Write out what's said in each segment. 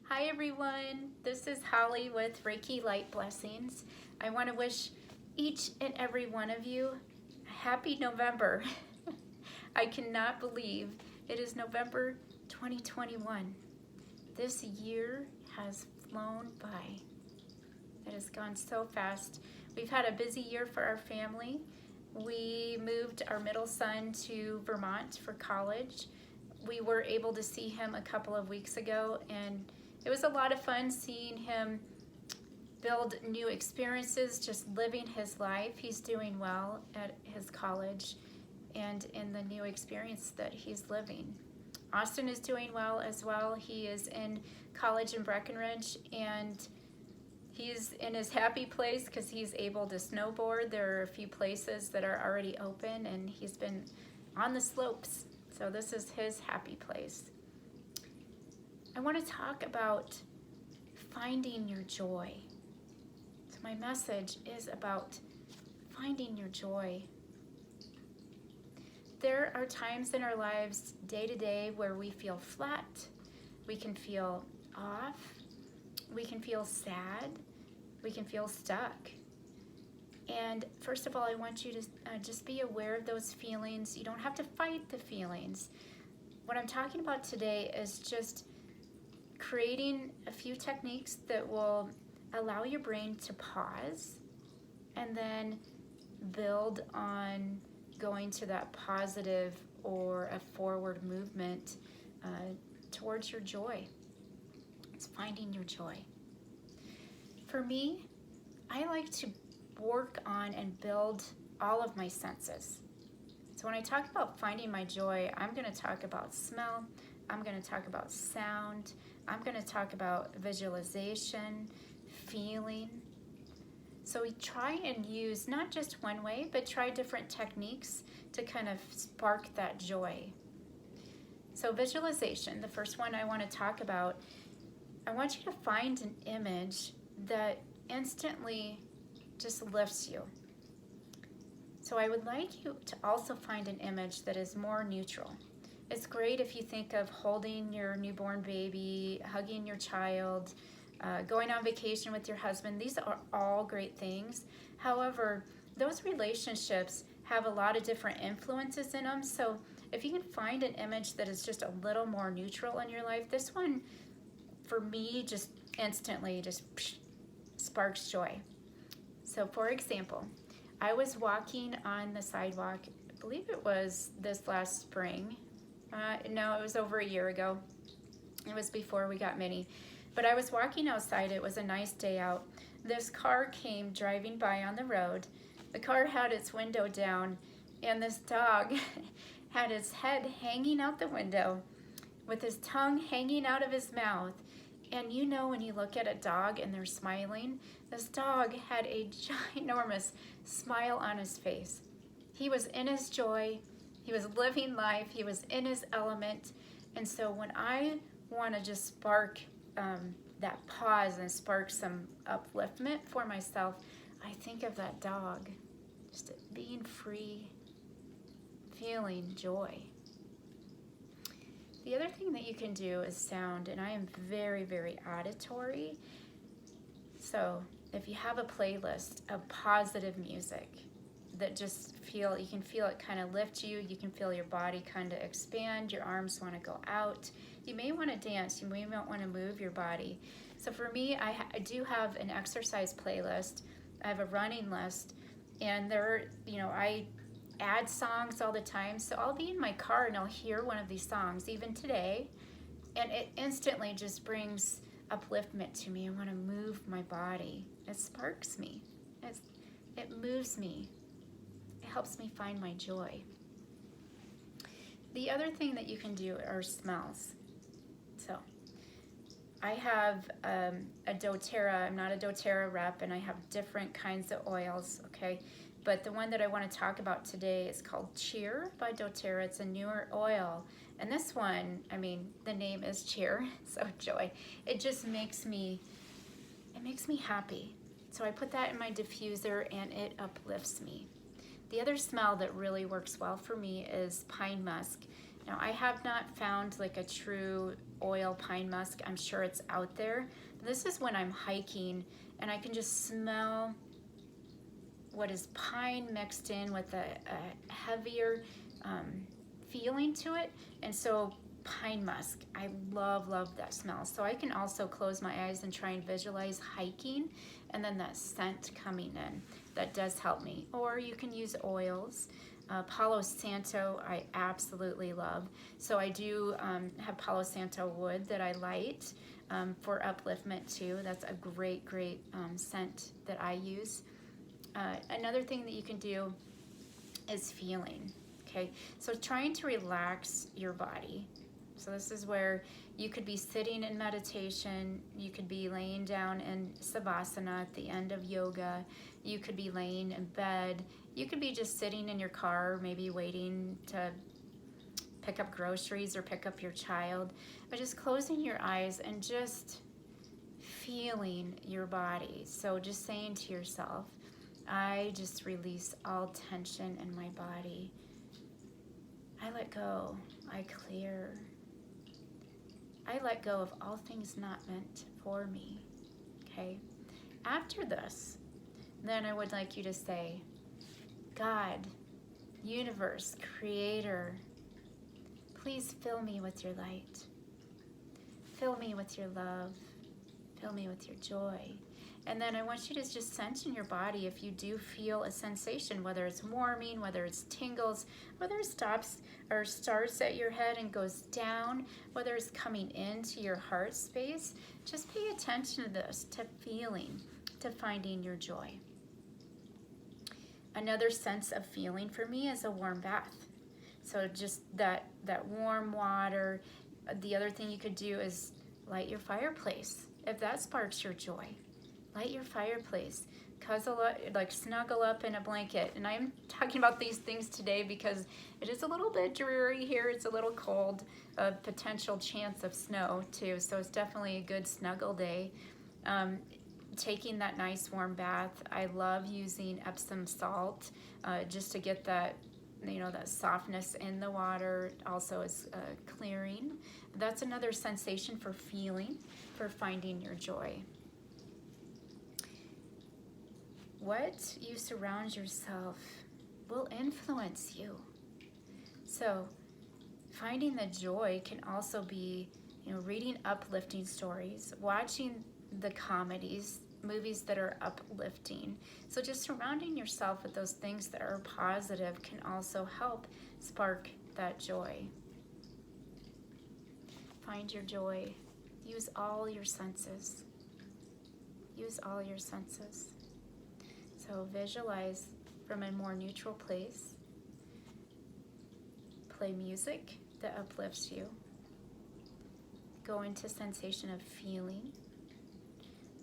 Hi everyone, this is Holly with Reiki Light Blessings. I want to wish each and every one of you a happy November. I cannot believe it is November 2021. This year has flown by. It has gone so fast. We've had a busy year for our family. We moved our middle son to Vermont for college. We were able to see him a couple of weeks ago, and it was a lot of fun seeing him build new experiences, just living his life. He's doing well at his college and in the new experience that he's living. Austin is doing well as well. He is in college in Breckenridge, and he's in his happy place because he's able to snowboard. There are a few places that are already open, and he's been on the slopes. So this is his happy place. I want to talk about finding your joy. So my message is about finding your joy. There are times in our lives, day to day, where we feel flat, we can feel off, we can feel sad, we can feel stuck. And first of all, I want you to just be aware of those feelings. You don't have to fight the feelings. What I'm talking about today is just creating a few techniques that will allow your brain to pause and then build on going to that positive or a forward movement towards your joy. It's finding your joy. For me, I like to work on and build all of my senses. So when I talk about finding my joy, I'm going to talk about smell, I'm going to talk about sound, I'm going to talk about visualization, feeling. So we try and use not just one way, but try different techniques to kind of spark that joy. So visualization, the first one I want to talk about, I want you to find an image that instantly just lifts you. So I would like you to also find an image that is more neutral. It's great if you think of holding your newborn baby, hugging your child, going on vacation with your husband. These are all great things. However, those relationships have a lot of different influences in them. So if you can find an image that is just a little more neutral in your life, this one, for me, just instantly just sparks joy. So for example, I was walking on the sidewalk, I believe it was this last spring. No, it was over a year ago. It was before we got Minnie. But I was walking outside. It was a nice day out. This car came driving by on the road. The car had its window down, and this dog had his head hanging out the window with his tongue hanging out of his mouth. And you know when you look at a dog and they're smiling, this dog had a ginormous smile on his face. He was in his joy. He was living life. He was in his element. And so when I want to just spark that pause and spark some upliftment for myself, I think of that dog just being free, feeling joy. The other thing that you can do is sound, and I am very, very auditory. So if you have a playlist of positive music that just you can feel it kind of lift you, you can feel your body kind of expand, your arms want to go out. You may want to dance, you may want to move your body. So for me, I do have an exercise playlist. I have a running list, and I add songs all the time. So I'll be in my car and I'll hear one of these songs, even today, and it instantly just brings upliftment to me. I want to move my body. It sparks me. It moves me. It helps me find my joy. The other thing that you can do are smells. So I have a doTERRA. I'm not a doTERRA rep, and I have different kinds of oils, okay? But the one that I want to talk about today is called Cheer by doTERRA. It's a newer oil. And this one, the name is Cheer, so joy. It just makes me happy. So I put that in my diffuser and it uplifts me. The other smell that really works well for me is pine musk. Now, I have not found like a true oil pine musk. I'm sure it's out there. This is when I'm hiking and I can just smell what is pine mixed in with a heavier feeling to it. And so pine musk, I love that smell. So I can also close my eyes and try and visualize hiking and then that scent coming in. That does help me. Or you can use oils. Palo Santo I absolutely love. So I do have Palo Santo wood that I light for upliftment too. That's a great scent that I use. Another thing that you can do is feeling. Okay, so trying to relax your body. So this is where you could be sitting in meditation, you could be laying down in Savasana at the end of yoga, you could be laying in bed, you could be just sitting in your car, maybe waiting to pick up groceries or pick up your child, but just closing your eyes and just feeling your body. So just saying to yourself, I just release all tension in my body. I let go, I clear. I let go of all things not meant for me, okay? After this, then I would like you to say, God, universe, creator, please fill me with your light. Fill me with your love. Fill me with your joy. And then I want you to just sense in your body if you do feel a sensation, whether it's warming, whether it's tingles, whether it stops or starts at your head and goes down, whether it's coming into your heart space. Just pay attention to this, to feeling, to finding your joy. Another sense of feeling for me is a warm bath. So just that warm water. The other thing you could do is light your fireplace, if that sparks your joy. Light your fireplace, snuggle up in a blanket. And I'm talking about these things today because it is a little bit dreary here. It's a little cold, a potential chance of snow too. So it's definitely a good snuggle day. Taking that nice warm bath. I love using Epsom salt just to get that, that softness in the water. Also is clearing. That's another sensation for feeling, for finding your joy. What you surround yourself will influence you. So finding the joy can also be, reading uplifting stories, watching the comedies, movies that are uplifting. So just surrounding yourself with those things that are positive can also help spark that joy. Find your joy. Use all your senses. Use all your senses. So visualize from a more neutral place. Play music that uplifts you. Go into sensation of feeling.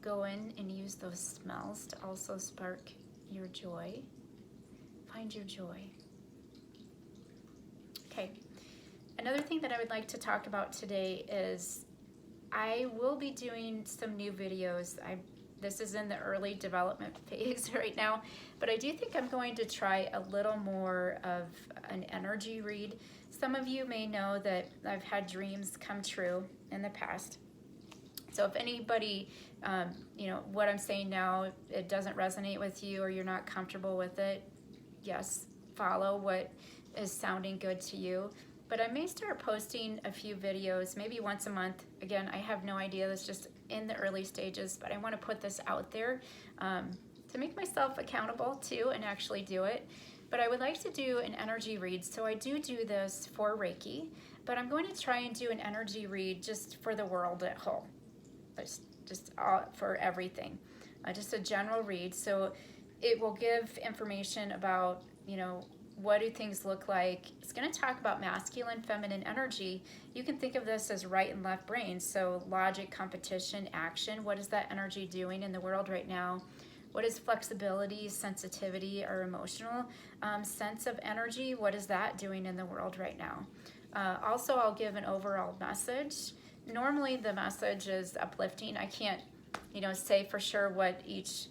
Go in and use those smells to also spark your joy. Find your joy. Okay. Another thing that I would like to talk about today is I will be doing some new videos. This is in the early development phase right now, but I do think I'm going to try a little more of an energy read. Some of you may know that I've had dreams come true in the past. So if anybody, what I'm saying now, it doesn't resonate with you or you're not comfortable with it, yes, follow what is sounding good to you. But I may start posting a few videos, maybe once a month. Again, I have no idea, that's just in the early stages, but I want to put this out there to make myself accountable too and actually do it. But I would like to do an energy read. So I do this for Reiki, but I'm going to try and do an energy read just for the world at whole. Just for everything. Just a general read. So it will give information about, what do things look like? It's going to talk about masculine, feminine energy. You can think of this as right and left brains. So logic, competition, action. What is that energy doing in the world right now? What is flexibility, sensitivity, or emotional sense of energy? What is that doing in the world right now? Also, I'll give an overall message. Normally the message is uplifting. I can't, say for sure what each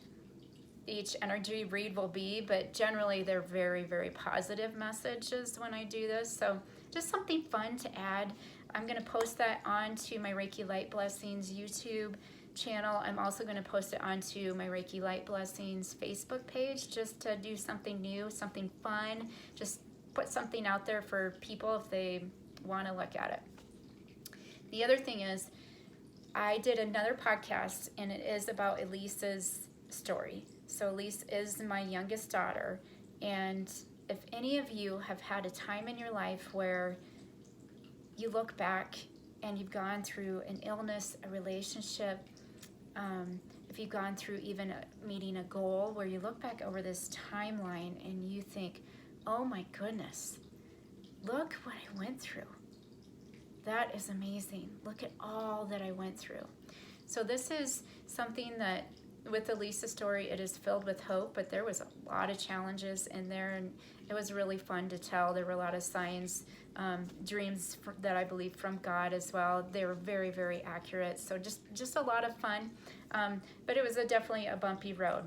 energy read will be, but generally they're very, very positive messages when I do this. So just something fun to add. I'm going to post that onto my Reiki Light Blessings YouTube channel. I'm also going to post it onto my Reiki Light Blessings Facebook page, just to do something new, something fun, just put something out there for people if they want to look at it. The other thing is, I did another podcast, and it is about Elise's story. So Elise is my youngest daughter, and if any of you have had a time in your life where you look back and you've gone through an illness, a relationship, if you've gone through even meeting a goal, where you look back over this timeline and you think, oh my goodness, look what I went through. That is amazing. Look at all that I went through. So this is something that, with the Lisa story, it is filled with hope, but there was a lot of challenges in there, and it was really fun to tell. There were a lot of signs, dreams that I believe from God as well. They were very, very accurate. So just a lot of fun, but it was definitely a bumpy road.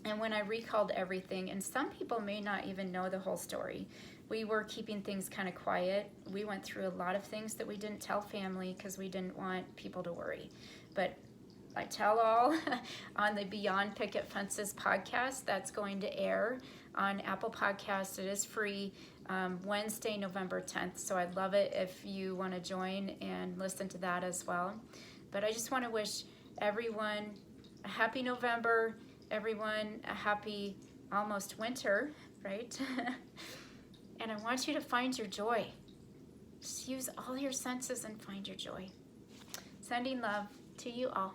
And when I recalled everything, and some people may not even know the whole story, we were keeping things kind of quiet. We went through a lot of things that we didn't tell family because we didn't want people to worry. But I tell all on the Beyond Picket Fences podcast that's going to air on Apple Podcasts. It is free, Wednesday, November 10th. So I'd love it if you want to join and listen to that as well. But I just want to wish everyone a happy November, everyone a happy almost winter, right? And I want you to find your joy. Just use all your senses and find your joy. Sending love to you all.